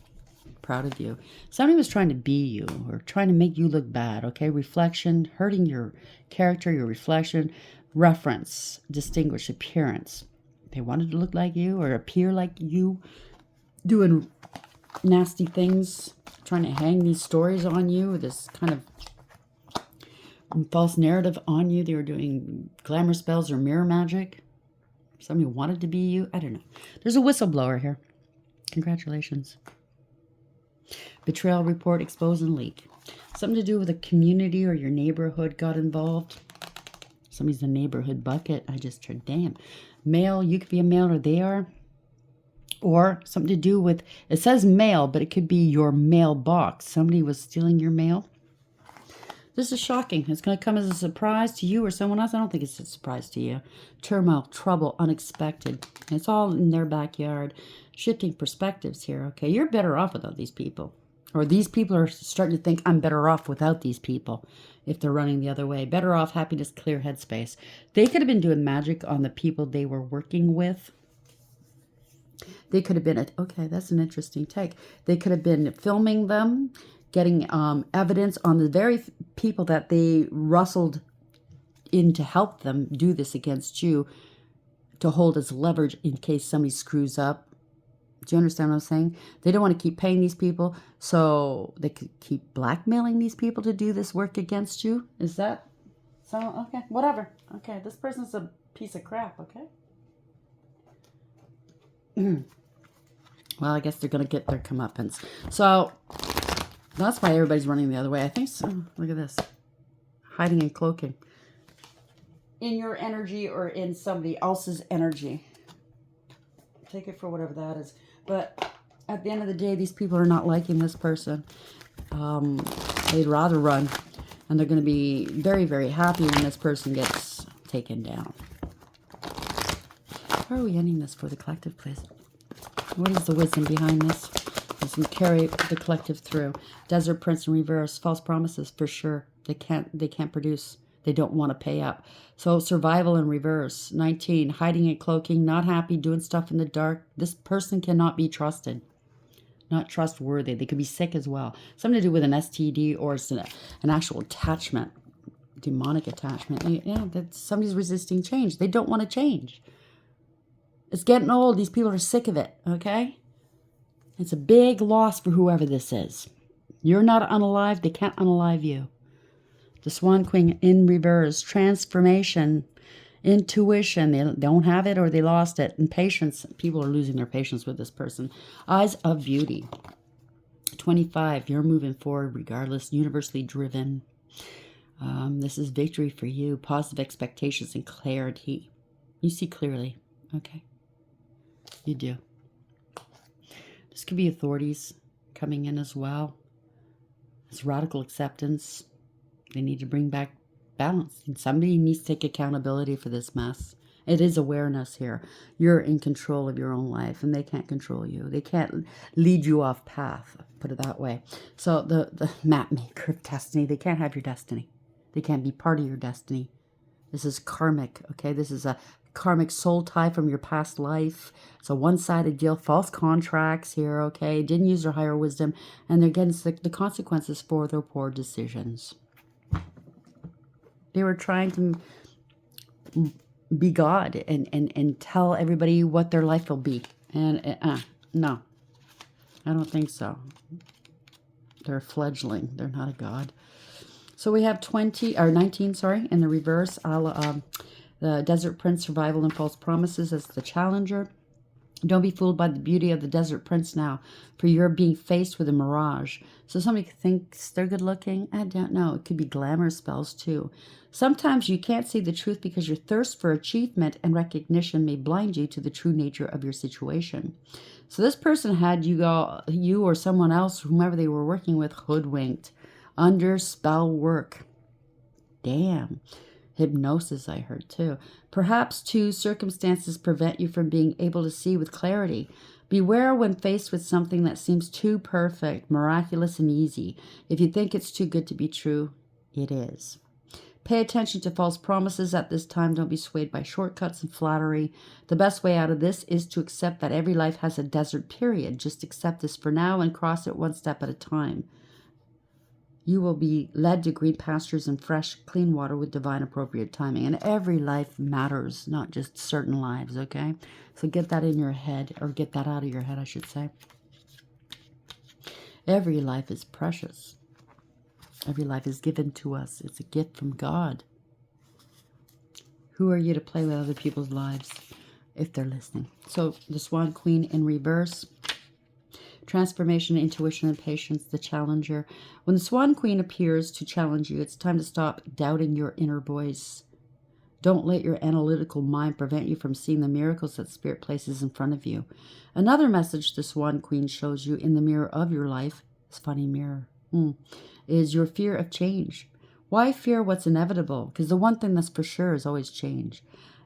proud of you. Somebody was trying to be you or trying to make you look bad, okay? Reflection, hurting your character, your reflection, reference, distinguish, appearance. They wanted to look like you or appear like you, doing nasty things, trying to hang these stories on you, this kind of false narrative on you. They were doing glamour spells or mirror magic. Somebody wanted to be you. I don't know. There's a whistleblower here. Congratulations. Betrayal report, expose and leak. Something to do with a community or your neighborhood got involved. Somebody's a neighborhood bucket. I just heard, damn. Male, you could be a male or they are. Or something to do with, it says mail, but it could be your mailbox. Somebody was stealing your mail. This is shocking. It's going to come as a surprise to you or someone else. I don't think it's a surprise to you. Turmoil, trouble, unexpected. It's all in their backyard. Shifting perspectives here, okay? You're better off without these people. Or these people are starting to think, I'm better off without these people. If they're running the other way. Better off, happiness, clear headspace. They could have been doing magic on the people they were working with. They could have been, okay, that's an interesting take. They could have been filming them, getting evidence on the very people that they rustled in to help them do this against you, to hold as leverage in case somebody screws up. Do you understand what I'm saying? They don't want to keep paying these people, so they could keep blackmailing these people to do this work against you. Is that so? Okay, whatever. Okay, this person's a piece of crap, okay? Well, I guess they're going to get their comeuppance. So that's why everybody's running the other way. I think so. Look at this. Hiding and cloaking. In your energy or in somebody else's energy. Take it for whatever that is. But at the end of the day, these people are not liking this person. They'd rather run. And they're going to be very, very happy when this person gets taken down. How are we ending this for the collective, please? What is the wisdom behind this? This can carry the collective through. Desert Prince in reverse. False promises for sure. They can't produce. They don't want to pay up. So survival in reverse. 19. Hiding and cloaking. Not happy. Doing stuff in the dark. This person cannot be trusted. Not trustworthy. They could be sick as well. Something to do with an STD or it's an actual attachment. Demonic attachment. Yeah, that somebody's resisting change. They don't want to change. It's getting old. These people are sick of it, okay? It's a big loss for whoever this is. You're not unalive. They can't unalive you. The Swan Queen in reverse. Transformation. Intuition. They don't have it or they lost it. And patience. People are losing their patience with this person. Eyes of beauty. 25. You're moving forward regardless. Universally driven. This is victory for you. Positive expectations and clarity. You see clearly. Okay. You do. This could be authorities coming in as well. It's radical acceptance. They need to bring back balance. And somebody needs to take accountability for this mess. It is awareness here. You're in control of your own life and they can't control you. They can't lead you off path, put it that way. So the map maker of destiny, they can't have your destiny. They can't be part of your destiny. This is karmic, okay? This is a karmic soul tie from your past life. It's a one-sided deal. False contracts here, okay? Didn't use their higher wisdom. And they're getting the consequences for their poor decisions. They were trying to be God and tell everybody what their life will be. And no, I don't think so. They're a fledgling. They're not a God. So we have 19, sorry, in the reverse. The Desert Prince, survival and false promises as the challenger. Don't be fooled by the beauty of the Desert Prince now, for you're being faced with a mirage. So somebody thinks they're good looking. I don't know. It could be glamour spells too. Sometimes you can't see the truth because your thirst for achievement and recognition may blind you to the true nature of your situation. So this person had you or someone else, whomever they were working with, hoodwinked. Under spell work. Damn. Hypnosis, I heard too. Perhaps, too, circumstances prevent you from being able to see with clarity. Beware when faced with something that seems too perfect, miraculous, and easy. If you think it's too good to be true, it is. Pay attention to false promises at this time. Don't be swayed by shortcuts and flattery. The best way out of this is to accept that every life has a desert period. Just accept this for now and cross it one step at a time. You will be led to green pastures and fresh, clean water with divine appropriate timing. And every life matters, not just certain lives, okay? So get that in your head, or get that out of your head, I should say. Every life is precious. Every life is given to us. It's a gift from God. Who are you to play with other people's lives if they're listening? So the Swan Queen in reverse. Transformation, intuition, and patience, the challenger. When the Swan Queen appears to challenge you, it's time to stop doubting your inner voice. Don't let your analytical mind prevent you from seeing the miracles that Spirit places in front of you. Another message the Swan Queen shows you in the mirror of your life, this funny mirror, is your fear of change. Why fear what's inevitable? Because the one thing that's for sure is always change.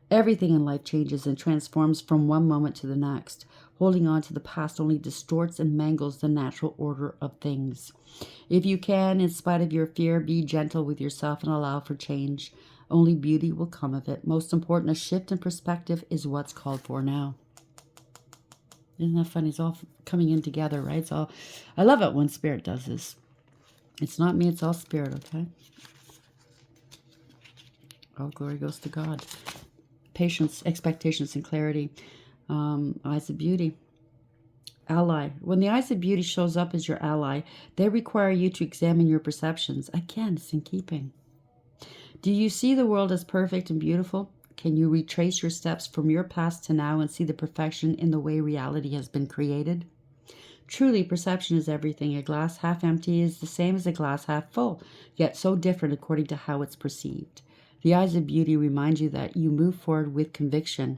Everything in life changes and transforms from one moment to the next. Holding on to the past only distorts and mangles the natural order of things. If you can, in spite of your fear, be gentle with yourself and allow for change. Only beauty will come of it. Most important, a shift in perspective is what's called for now. Isn't that funny? It's all coming in together, right? It's all. I love it when Spirit does this. It's not me, it's all Spirit, okay? All glory goes to God. Patience, expectations, and clarity. Eyes of beauty. Ally. When the eyes of beauty shows up as your ally, they require you to examine your perceptions. Again, it's in keeping. Do you see the world as perfect and beautiful? Can you retrace your steps from your past to now and see the perfection in the way reality has been created? Truly, perception is everything. A glass half empty is the same as a glass half full, yet so different according to how it's perceived. The eyes of beauty remind you that you move forward with conviction.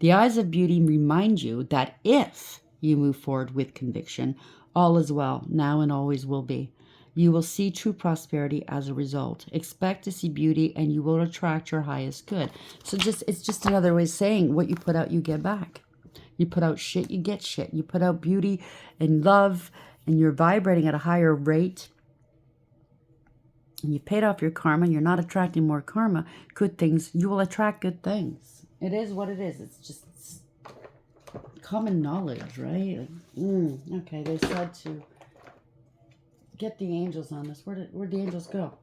The eyes of beauty remind you that if you move forward with conviction, all is well, now and always will be. You will see true prosperity as a result. Expect to see beauty and you will attract your highest good. So it's just another way of saying what you put out, you get back. You put out shit, you get shit. You put out beauty and love and you're vibrating at a higher rate. And you've paid off your karma. You're not attracting more karma. Good things. You will attract good things. It is what it is. It's just common knowledge, right? Okay, they said to get the angels on this. Where'd the angels go?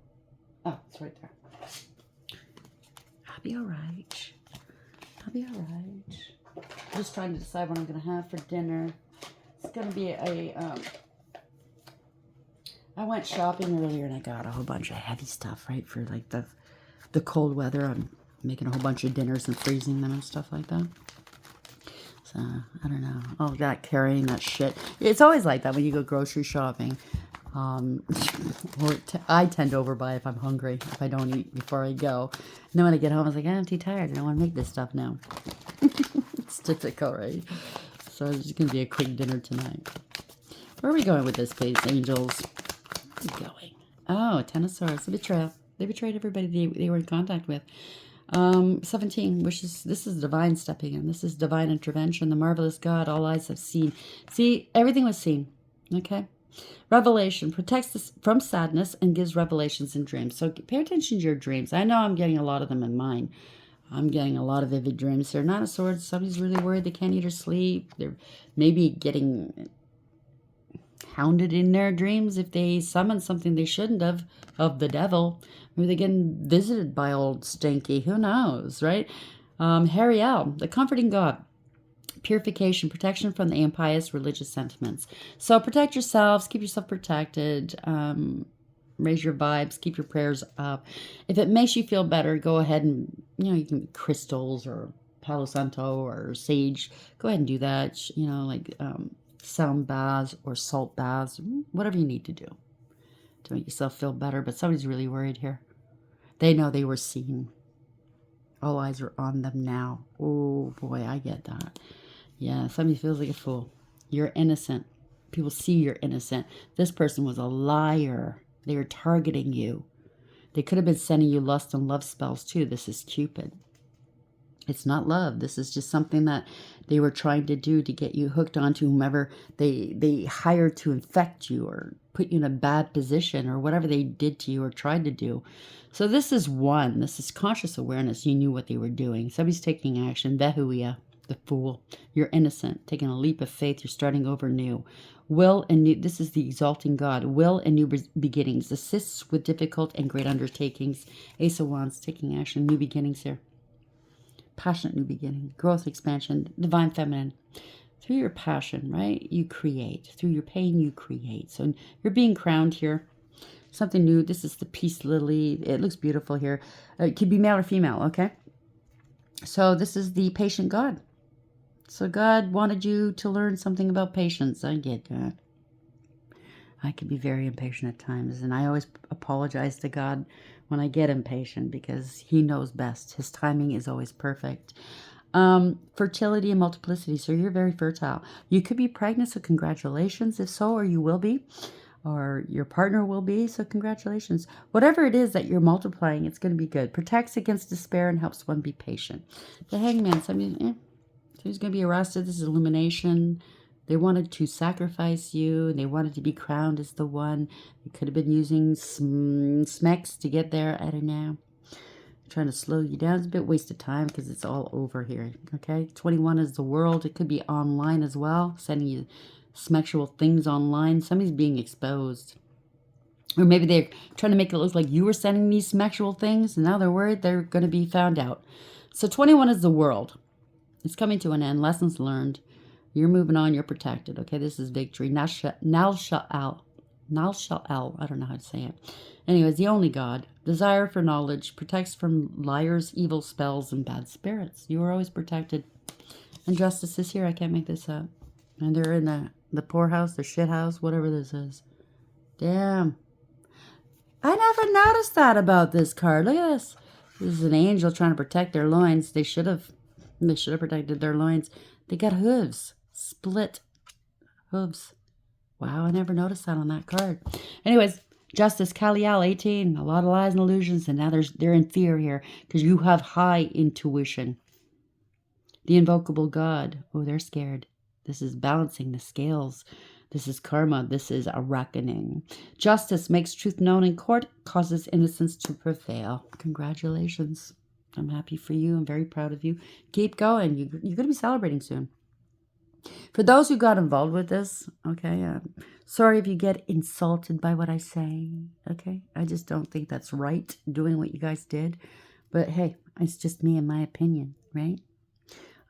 Oh, it's right there. I'll be all right. I'll be all right. I'm just trying to decide what I'm going to have for dinner. It's going to be I went shopping earlier and I got a whole bunch of heavy stuff, right? For like the cold weather. I'm making a whole bunch of dinners and freezing them and stuff like that. So, I don't know. Oh, that carrying that shit. It's always like that when you go grocery shopping. I tend to overbuy if I'm hungry, if I don't eat before I go. And then when I get home, I was like, I'm too tired. I don't want to make this stuff now. It's typical, right? So it's just going to be a quick dinner tonight. Where are we going with this, please, angels? Where are we going? Oh, Ten of Swords, the betrayal. They betrayed everybody they were in contact with. 17 wishes. This is divine stepping in. This is divine intervention. The marvelous God, all eyes have seen. See, everything was seen. Okay? Revelation protects us from sadness and gives revelations in dreams. So pay attention to your dreams. I know I'm getting a lot of them in mine. I'm getting a lot of vivid dreams. They're not a sword. Somebody's really worried they can't eat or sleep. They're maybe getting hounded in their dreams if they summon something they shouldn't have of the devil. Maybe they're getting visited by old Stinky. Who knows, right? Hariel, the comforting God. Purification, protection from the impious religious sentiments. So protect yourselves, keep yourself protected, raise your vibes, keep your prayers up. If it makes you feel better, go ahead and, you can crystals or Palo Santo or sage. Go ahead and do that, like sound baths or salt baths, whatever you need to do to make yourself feel better. But somebody's really worried here. They know they were seen. All eyes are on them now. Oh boy, I get that. Yeah, somebody feels like a fool. You're innocent. People see you're innocent. This person was a liar. They were targeting you. They could have been sending you lust and love spells too. This is Cupid. It's not love. This is just something that they were trying to do to get you hooked onto whomever they hired to infect you or put you in a bad position or whatever they did to you or tried to do. So this is one. This is conscious awareness. You knew what they were doing. Somebody's taking action. Vehuia, the fool. You're innocent. Taking a leap of faith. You're starting over new. Will and new. This is the exalting God. Will and new beginnings. Assists with difficult and great undertakings. Ace of Wands. Taking action. New beginnings here. Passionate new beginning, growth, expansion, divine feminine. Through your passion, right, you create. Through your pain, you create. So you're being crowned here. Something new. This is the peace lily. It looks beautiful here. It could be male or female, okay? So this is the patient God. So God wanted you to learn something about patience. I get that. I can be very impatient at times, and I always apologize to God when I get impatient because he knows best. His timing is always perfect. Fertility and multiplicity. So you're very fertile. You could be pregnant, so congratulations if so, or you will be, or your partner will be, so congratulations. Whatever it is that you're multiplying, it's going to be good. Protects against despair and helps one be patient. The Hangman. So he's going to be arrested. This is illumination. They wanted to sacrifice you. They wanted to be crowned as the one. They could have been using smecks to get there. I don't know. Trying to slow you down. It's a bit waste of time because it's all over here. Okay. 21 is the world. It could be online as well. Sending you sexual things online. Somebody's being exposed. Or maybe they're trying to make it look like you were sending these sexual things. And now they're worried they're going to be found out. So 21 is the world. It's coming to an end. Lessons learned. You're moving on. You're protected. Okay, this is victory. Now sha'al. Nal-shal-el. I don't know how to say it. Anyways, the only God. Desire for knowledge. Protects from liars, evil spells, and bad spirits. You are always protected. And justice is here. I can't make this up. And they're in the poorhouse, the shit house, whatever this is. Damn. I never noticed that about this card. Look at this. This is an angel trying to protect their loins. They should have protected their loins. They got hooves. Split hooves. Wow, I never noticed that on that card. Anyways, Justice, Kalial, 18. A lot of lies and illusions, and now they're in fear here because you have high intuition. The invocable God. Oh, they're scared. This is balancing the scales. This is karma. This is a reckoning. Justice makes truth known in court, causes innocence to prevail. Congratulations. I'm happy for you. I'm very proud of you. Keep going. You're going to be celebrating soon. For those who got involved with this, okay, sorry if you get insulted by what I say, okay? I just don't think that's right, doing what you guys did. But hey, it's just me and my opinion, right?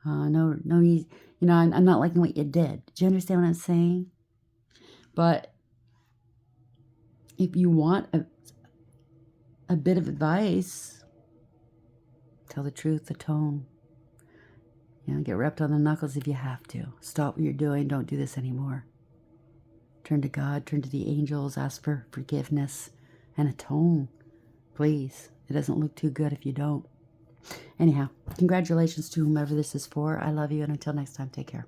No, you know, I'm not liking what you did. Do you understand what I'm saying? But if you want a bit of advice, tell the truth, the tone. You know, get wrapped on the knuckles if you have to. Stop what you're doing. Don't do this anymore. Turn to God. Turn to the angels. Ask for forgiveness and atone. Please. It doesn't look too good if you don't. Anyhow, congratulations to whomever this is for. I love you, and until next time, take care.